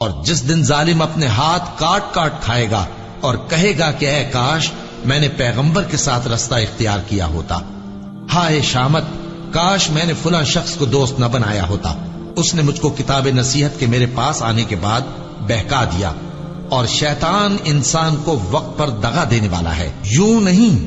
اور جس دن ظالم اپنے ہاتھ کاٹ کاٹ کھائے گا اور کہے گا کہ اے کاش میں نے پیغمبر کے ساتھ رستہ اختیار کیا ہوتا، ہائے شامت کاش میں نے فلاں شخص کو دوست نہ بنایا ہوتا، اس نے مجھ کو کتاب نصیحت کے میرے پاس آنے کے بعد بہکا دیا۔ اور شیطان انسان کو وقت پر دغا دینے والا ہے۔ یوں نہیں،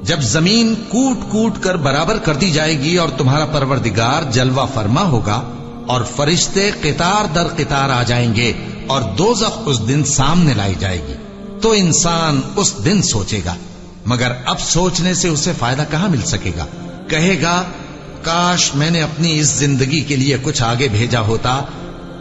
جب زمین کوٹ کوٹ کر برابر کر دی جائے گی اور تمہارا پروردگار جلوہ فرما ہوگا اور فرشتے قطار در قطار آ جائیں گے اور دوزخ اس دن سامنے لائی جائے گی، تو انسان اس دن سوچے گا، مگر اب سوچنے سے اسے فائدہ کہاں مل سکے گا؟ کہے گا کاش میں نے اپنی اس زندگی کے لیے کچھ آگے بھیجا ہوتا۔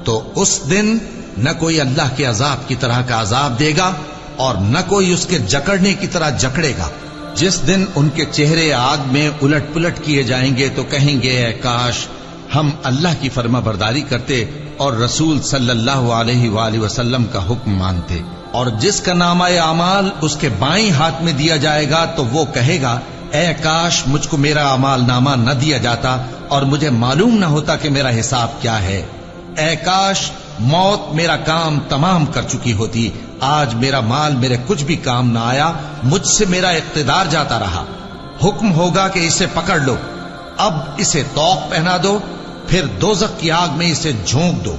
تو اس دن نہ کوئی اللہ کے عذاب کی طرح کا عذاب دے گا اور نہ کوئی اس کے جکڑنے کی طرح جکڑے گا۔ جس دن ان کے چہرے آگ میں الٹ پلٹ کیے جائیں گے تو کہیں گے اے کاش ہم اللہ کی فرما برداری کرتے اور رسول صلی اللہ علیہ وآلہ وسلم کا حکم مانتے۔ اور جس کا نامہ اعمال اس کے بائیں ہاتھ میں دیا جائے گا تو وہ کہے گا اے کاش مجھ کو میرا اعمال نامہ نہ دیا جاتا اور مجھے معلوم نہ ہوتا کہ میرا حساب کیا ہے۔ اے کاش موت میرا کام تمام کر چکی ہوتی، آج میرا مال میرے کچھ بھی کام نہ آیا، مجھ سے میرا اقتدار جاتا رہا۔ حکم ہوگا کہ اسے پکڑ لو، اب اسے طوق پہنا دو، پھر دوزخ کی آگ میں اسے جھونک دو،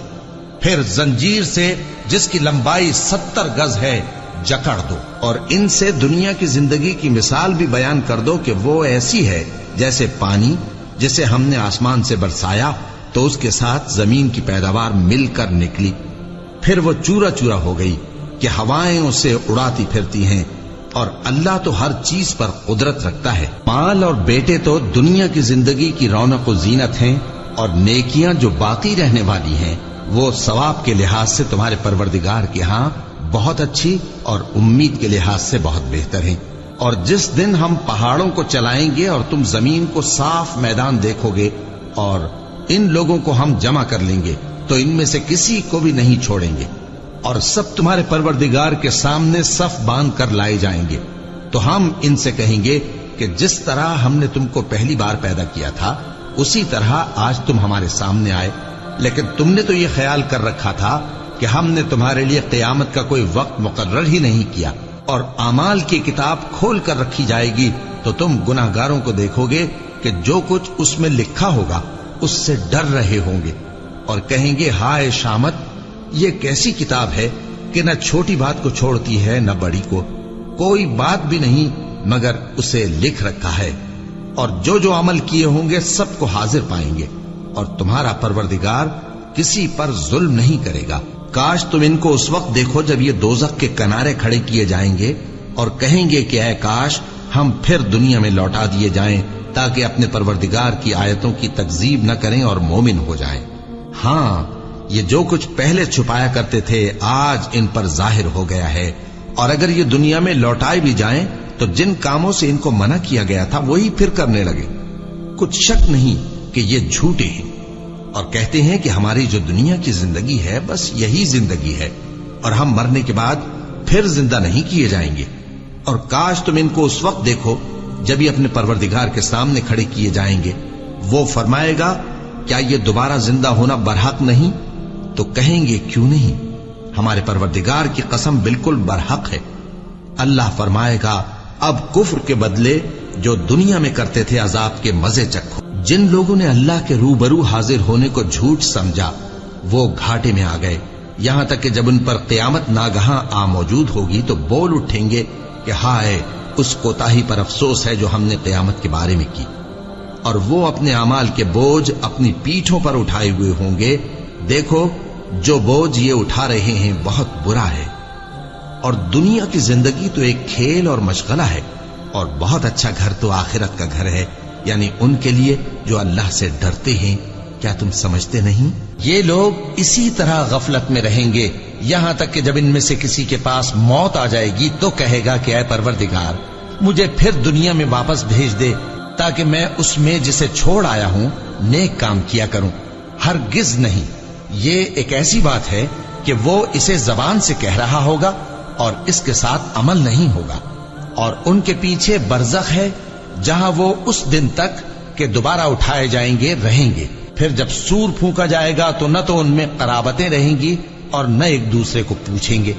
پھر زنجیر سے جس کی لمبائی 70 گز ہے جکڑ دو۔ اور ان سے دنیا کی زندگی کی مثال بھی بیان کر دو کہ وہ ایسی ہے جیسے پانی جسے ہم نے آسمان سے برسایا تو اس کے ساتھ زمین کی پیداوار مل کر نکلی، پھر وہ چورا چورا ہو گئی کہ ہوائیں اسے اڑاتی پھرتی ہیں، اور اللہ تو ہر چیز پر قدرت رکھتا ہے۔ مال اور بیٹے تو دنیا کی زندگی کی رونق و زینت ہیں، اور نیکیاں جو باقی رہنے والی ہیں وہ ثواب کے لحاظ سے تمہارے پروردگار کے ہاں بہت اچھی اور امید کے لحاظ سے بہت بہتر ہیں۔ اور جس دن ہم پہاڑوں کو چلائیں گے اور تم زمین کو صاف میدان دیکھو گے اور ان لوگوں کو ہم جمع کر لیں گے تو ان میں سے کسی کو بھی نہیں چھوڑیں گے، اور سب تمہارے پروردگار کے سامنے صف باندھ کر لائے جائیں گے۔ تو ہم ان سے کہیں گے کہ جس طرح ہم نے تم کو پہلی بار پیدا کیا تھا اسی طرح آج تم ہمارے سامنے آئے، لیکن تم نے تو یہ خیال کر رکھا تھا کہ ہم نے تمہارے لیے قیامت کا کوئی وقت مقرر ہی نہیں کیا، اور اعمال کی کتاب کھول کر رکھی جائے گی تو تم گناہگاروں کو دیکھو گے کہ جو کچھ اس میں لکھا ہوگا اس سے ڈر رہے ہوں گے، اور کہیں گے ہائے شامت یہ کیسی کتاب ہے کہ نہ چھوٹی بات کو چھوڑتی ہے نہ بڑی کو، کوئی بات بھی نہیں مگر اسے لکھ رکھا ہے، اور جو جو عمل کیے ہوں گے سب کو حاضر پائیں گے، اور تمہارا پروردگار کسی پر ظلم نہیں کرے گا۔ کاش تم ان کو اس وقت دیکھو جب یہ دوزخ کے کنارے کھڑے کیے جائیں گے اور کہیں گے کہ اے کاش ہم پھر دنیا میں لوٹا دیے جائیں تاکہ اپنے پروردگار کی آیتوں کی تکذیب نہ کریں اور مومن ہو جائیں۔ ہاں یہ جو کچھ پہلے چھپایا کرتے تھے آج ان پر ظاہر ہو گیا ہے، اور اگر یہ دنیا میں لوٹائے بھی جائیں تو جن کاموں سے ان کو منع کیا گیا تھا وہی پھر کرنے لگے۔ کچھ شک نہیں کہ یہ جھوٹے ہیں، اور کہتے ہیں کہ ہماری جو دنیا کی زندگی ہے بس یہی زندگی ہے اور ہم مرنے کے بعد پھر زندہ نہیں کیے جائیں گے۔ اور کاش تم ان کو اس وقت دیکھو جب یہ اپنے پروردگار کے سامنے کھڑے کیے جائیں گے، وہ فرمائے گا کیا یہ دوبارہ زندہ ہونا برحق نہیں؟ تو کہیں گے کیوں نہیں، ہمارے پروردگار کی قسم بالکل برحق ہے۔ اللہ فرمائے گا اب کفر کے بدلے جو دنیا میں کرتے تھے عذاب کے مزے چکھو۔ جن لوگوں نے اللہ کے روبرو حاضر ہونے کو جھوٹ سمجھا وہ گھاٹے میں آ گئے، یہاں تک کہ جب ان پر قیامت ناگہاں آ موجود ہوگی تو بول اٹھیں گے کہ ہائے اس کوتاہی پر افسوس ہے جو ہم نے قیامت کے بارے میں کی، اور وہ اپنے اعمال کے بوجھ اپنی پیٹھوں پر اٹھائے ہوئے ہوں گے۔ دیکھو جو بوجھ یہ اٹھا رہے ہیں بہت برا ہے، اور دنیا کی زندگی تو ایک کھیل اور مشغلہ ہے، اور بہت اچھا گھر تو آخرت کا گھر ہے، یعنی ان کے لیے جو اللہ سے ڈرتے ہیں۔ کیا تم سمجھتے نہیں؟ یہ لوگ اسی طرح غفلت میں رہیں گے یہاں تک کہ جب ان میں سے کسی کے پاس موت آ جائے گی تو کہے گا کہ اے پروردگار مجھے پھر دنیا میں واپس بھیج دے تاکہ میں اس میں جسے چھوڑ آیا ہوں نیک کام کیا کروں۔ ہرگز نہیں، یہ ایک ایسی بات ہے کہ وہ اسے زبان سے کہہ رہا ہوگا اور اس کے ساتھ عمل نہیں ہوگا، اور ان کے پیچھے برزخ ہے جہاں وہ اس دن تک کہ دوبارہ اٹھائے جائیں گے رہیں گے۔ پھر جب سور پھونکا جائے گا تو نہ تو ان میں قرابتیں رہیں گی اور نہ ایک دوسرے کو پوچھیں گے۔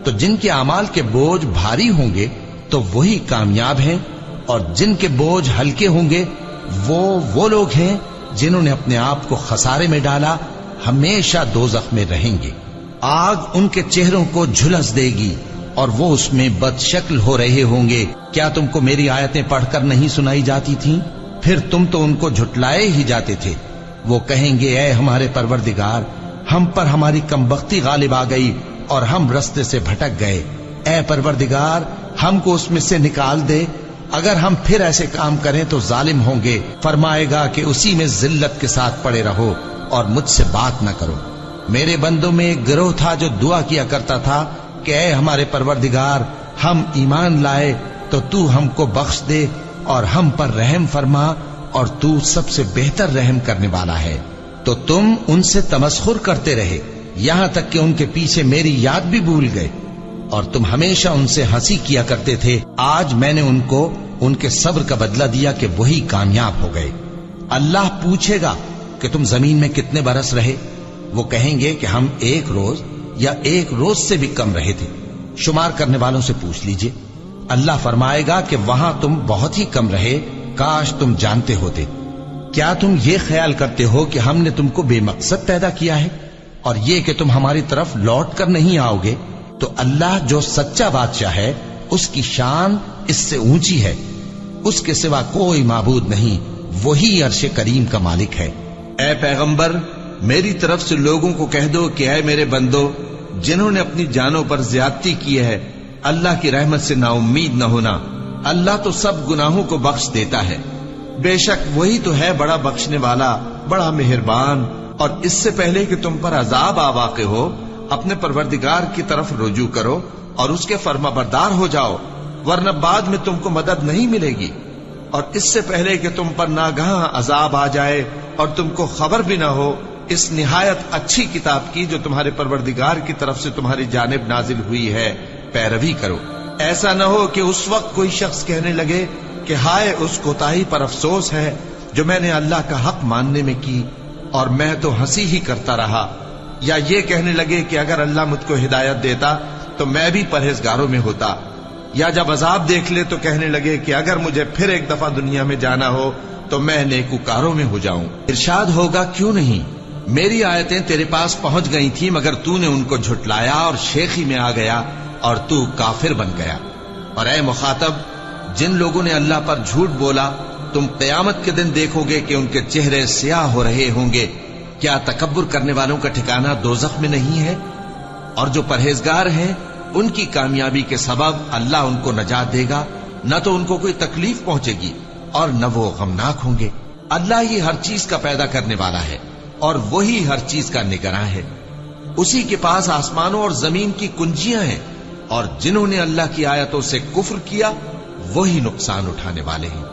تو جن کے اعمال کے بوجھ بھاری ہوں گے تو وہی کامیاب ہیں، اور جن کے بوجھ ہلکے ہوں گے وہ لوگ ہیں جنہوں نے اپنے آپ کو خسارے میں ڈالا، ہمیشہ دوزخ میں رہیں گے۔ آگ ان کے چہروں کو جھلس دے گی اور وہ اس میں بد شکل ہو رہے ہوں گے۔ کیا تم کو میری آیتیں پڑھ کر نہیں سنائی جاتی تھیں؟ پھر تم تو ان کو جھٹلائے ہی جاتے تھے۔ وہ کہیں گے اے ہمارے پروردگار، ہم پر ہماری کمبختی غالب آ گئی اور ہم رستے سے بھٹک گئے۔ اے پروردگار، ہم کو اس میں سے نکال دے، اگر ہم پھر ایسے کام کریں تو ظالم ہوں گے۔ فرمائے گا کہ اسی میں ذلت کے ساتھ پڑے رہو اور مجھ سے بات نہ کرو۔ میرے بندوں میں ایک گروہ تھا جو دعا کیا کرتا تھا کہ اے ہمارے پروردگار، ہم ایمان لائے تو تو ہم کو بخش دے اور ہم پر رحم فرما، اور تو سب سے بہتر رحم کرنے والا ہے۔ تو تم ان سے تمسخر کرتے رہے یہاں تک کہ ان کے پیچھے میری یاد بھی بھول گئے، اور تم ہمیشہ ان سے ہنسی کیا کرتے تھے۔ آج میں نے ان کو ان کے صبر کا بدلہ دیا کہ وہی کامیاب ہو گئے۔ اللہ پوچھے گا کہ تم زمین میں کتنے برس رہے؟ وہ کہیں گے کہ ہم 1 روز یا 1 روز سے بھی کم رہے تھے۔ شمار کرنے والوں سے پوچھ لیجئے۔ اللہ فرمائے گا کہ وہاں تم بہت ہی کم رہے، کاش تم جانتے ہوتے۔ کیا تم یہ خیال کرتے ہو کہ ہم نے تم کو بے مقصد پیدا کیا ہے، اور یہ کہ تم ہماری طرف لوٹ کر نہیں آؤ گے؟ تو اللہ جو سچا بادشاہ ہے، اس کی شان اس سے اونچی ہے، اس کے سوا کوئی معبود نہیں، وہی عرش کریم کا مالک ہے۔ اے پیغمبر، میری طرف سے لوگوں کو کہہ دو کہ اے میرے بندو، جنہوں نے اپنی جانوں پر زیادتی کی ہے، اللہ کی رحمت سے نا امید نہ ہونا۔ اللہ تو سب گناہوں کو بخش دیتا ہے، بے شک وہی تو ہے بڑا بخشنے والا، بڑا مہربان۔ اور اس سے پہلے کہ تم پر عذاب آ واقع ہو، اپنے پروردگار کی طرف رجوع کرو اور اس کے فرما بردار ہو جاؤ، ورنہ بعد میں تم کو مدد نہیں ملے گی۔ اور اس سے پہلے کہ تم پر ناگہاں عذاب آ جائے اور تم کو خبر بھی نہ ہو، اس نہایت اچھی کتاب کی جو تمہارے پروردگار کی طرف سے تمہاری جانب نازل ہوئی ہے پیروی کرو۔ ایسا نہ ہو کہ اس وقت کوئی شخص کہنے لگے کہ ہائے اس کوتاہی پر افسوس ہے جو میں نے اللہ کا حق ماننے میں کی، اور میں تو ہنسی ہی کرتا رہا۔ یا یہ کہنے لگے کہ اگر اللہ مجھ کو ہدایت دیتا تو میں بھی پرہیزگاروں میں ہوتا۔ یا جب عذاب دیکھ لے تو کہنے لگے کہ اگر مجھے پھر ایک دفعہ دنیا میں جانا ہو تو میں نیکوکاروں میں ہو جاؤں۔ ارشاد ہوگا کیوں نہیں، میری آیتیں تیرے پاس پہنچ گئی تھی مگر تو نے ان کو جھٹلایا اور شیخی میں آ گیا اور تو کافر بن گیا۔ اور اے مخاطب، جن لوگوں نے اللہ پر جھوٹ بولا، تم قیامت کے دن دیکھو گے کہ ان کے چہرے سیاہ ہو رہے ہوں گے۔ کیا تکبر کرنے والوں کا ٹھکانہ دوزخ میں نہیں ہے؟ اور جو پرہیزگار ہیں ان کی کامیابی کے سبب اللہ ان کو نجات دے گا، نہ تو ان کو کوئی تکلیف پہنچے گی اور نہ وہ غمناک ہوں گے۔ اللہ ہی ہر چیز کا پیدا کرنے والا ہے اور وہی ہر چیز کا نگراں ہے۔ اسی کے پاس آسمانوں اور زمین کی کنجیاں ہیں، اور جنہوں نے اللہ کی آیتوں سے کفر کیا وہی نقصان اٹھانے والے ہیں۔